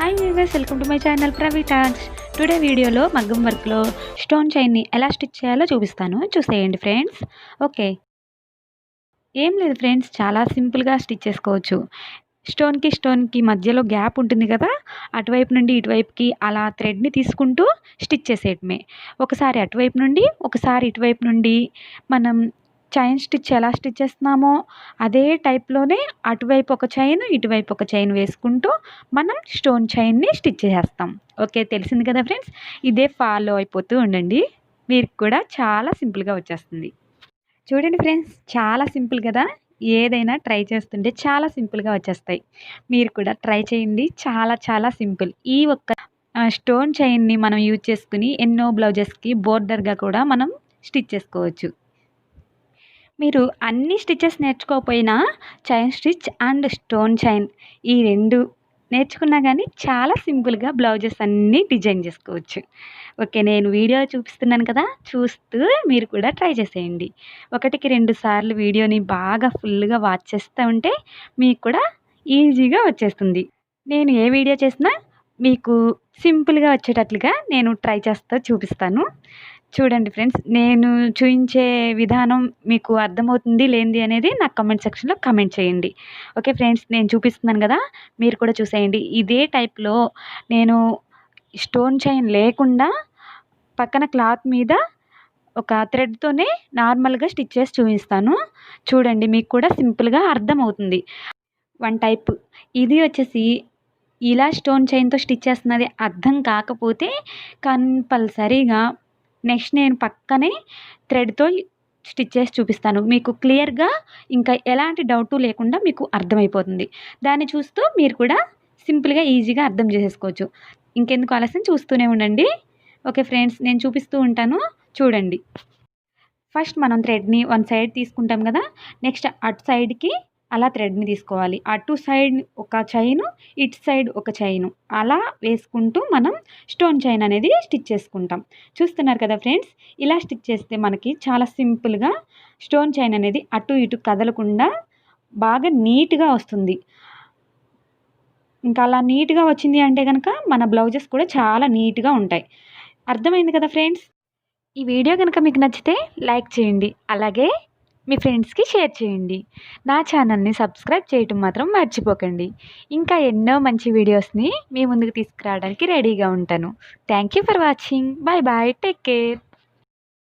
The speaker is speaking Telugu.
Hi viewers, welcome to my channel Pravi talks. Today వీడియోలో మగ్గం వర్క్లో స్టోన్ చైన్ని ఎలా స్టిచ్ చేయాలో చూపిస్తాను, చూసేయండి ఫ్రెండ్స్. ఓకే, ఏం లేదు ఫ్రెండ్స్, చాలా సింపుల్గా స్టిచ్ చేసుకోవచ్చు. స్టోన్కి మధ్యలో గ్యాప్ ఉంటుంది కదా, అటువైపు నుండి ఇటువైపుకి అలా థ్రెడ్ని తీసుకుంటూ స్టిచ్ చేసేయటమే. ఒకసారి అటువైపు నుండి ఒకసారి ఇటువైపు నుండి మనం చైన్ స్టిచ్ ఎలా స్టిచ్ చేస్తున్నామో అదే టైప్లోనే అటువైపు ఒక చైన్ ఇటువైపు ఒక చైన్ వేసుకుంటూ మనం స్టోన్ చైన్ని స్టిచ్ చేసేస్తాం. ఓకే, తెలిసింది కదా ఫ్రెండ్స్, ఇదే ఫాలో అయిపోతూ ఉండండి, మీరు కూడా చాలా సింపుల్గా వచ్చేస్తుంది. చూడండి ఫ్రెండ్స్, చాలా సింపుల్ కదా, ఏదైనా ట్రై చేస్తుంటే చాలా సింపుల్గా వచ్చేస్తాయి. మీరు కూడా ట్రై చేయండి, చాలా చాలా సింపుల్. ఈ ఒక్క స్టోన్ చైన్ని మనం యూజ్ చేసుకుని ఎన్నో బ్లౌజెస్కి బోర్డర్గా కూడా మనం స్టిచ్ చేసుకోవచ్చు. మీరు అన్ని స్టిచెస్ నేర్చుకోకపోయినా chain stitch and stone chain ఈ రెండు నేర్చుకున్నా కానీ చాలా సింపుల్గా బ్లౌజెస్ అన్నీ డిజైన్ చేసుకోవచ్చు. ఓకే, నేను వీడియో చూపిస్తున్నాను కదా, చూస్తూ మీరు కూడా ట్రై చేసేయండి. 1-2 సార్లు వీడియోని బాగా ఫుల్గా వాచ్ చేస్తూ ఉంటే మీకు కూడా ఈజీగా వచ్చేస్తుంది. నేను ఏ వీడియో చేసినా మీకు సింపుల్గా వచ్చేటట్లుగా నేను ట్రై చేస్తూ చూపిస్తాను. చూడండి ఫ్రెండ్స్, నేను చూయించే విధానం మీకు అర్థమవుతుంది లేనిది అనేది నాకు కామెంట్ సెక్షన్లో కామెంట్ చేయండి. ఓకే ఫ్రెండ్స్, నేను చూపిస్తున్నాను కదా, మీరు కూడా చూసేయండి. ఇదే టైప్లో నేను స్టోన్ చైన్ లేకుండా పక్కన క్లాత్ మీద ఒక థ్రెడ్తోనే నార్మల్గా స్టిచ్ చేసి చూపిస్తాను. చూడండి, మీకు కూడా సింపుల్గా అర్థమవుతుంది. వన్ టైప్ ఇది వచ్చేసి ఇలా స్టోన్ చైన్తో స్టిచ్ చేస్తున్నది అర్థం కాకపోతే కంపల్సరీగా నెక్స్ట్ నేను పక్కనే థ్రెడ్తో స్టిచ్ చేసి చూపిస్తాను. మీకు క్లియర్గా ఇంకా ఎలాంటి డౌటు లేకుండా మీకు అర్థమైపోతుంది. దాన్ని చూస్తూ మీరు కూడా సింపుల్గా ఈజీగా అర్థం చేసేసుకోవచ్చు. ఇంకెందుకు ఆలస్యం, చూస్తూనే ఉండండి. ఓకే ఫ్రెండ్స్, నేను చూపిస్తూ ఉంటాను, చూడండి. ఫస్ట్ మనం థ్రెడ్ని వన్ సైడ్ తీసుకుంటాం కదా, నెక్స్ట్ అటు సైడ్కి అలా థ్రెడ్ని తీసుకోవాలి. అటు సైడ్ ఒక చైను, ఇటు సైడ్ ఒక చైను, అలా వేసుకుంటూ మనం స్టోన్ చైన్ అనేది స్టిచ్ చేసుకుంటాం. చూస్తున్నారు కదా ఫ్రెండ్స్, ఇలా స్టిచ్ చేస్తే మనకి చాలా సింపుల్గా స్టోన్ చైన్ అనేది అటు ఇటు కదలకుండా బాగా నీట్గా వస్తుంది. ఇంకా అలా నీట్గా వచ్చింది అంటే కనుక మన బ్లౌజెస్ కూడా చాలా నీట్గా ఉంటాయి. అర్థమైంది కదా ఫ్రెండ్స్. ఈ వీడియో కనుక మీకు నచ్చితే లైక్ చేయండి, అలాగే మీ ఫ్రెండ్స్కి షేర్ చేయండి. నా ఛానల్ని సబ్స్క్రైబ్ చేయటం మాత్రం మర్చిపోకండి. ఇంకా ఎన్నో మంచి వీడియోస్ని మీ ముందుకు తీసుకురావడానికి రెడీగా ఉంటాను. Thank you for watching. Bye bye, take care.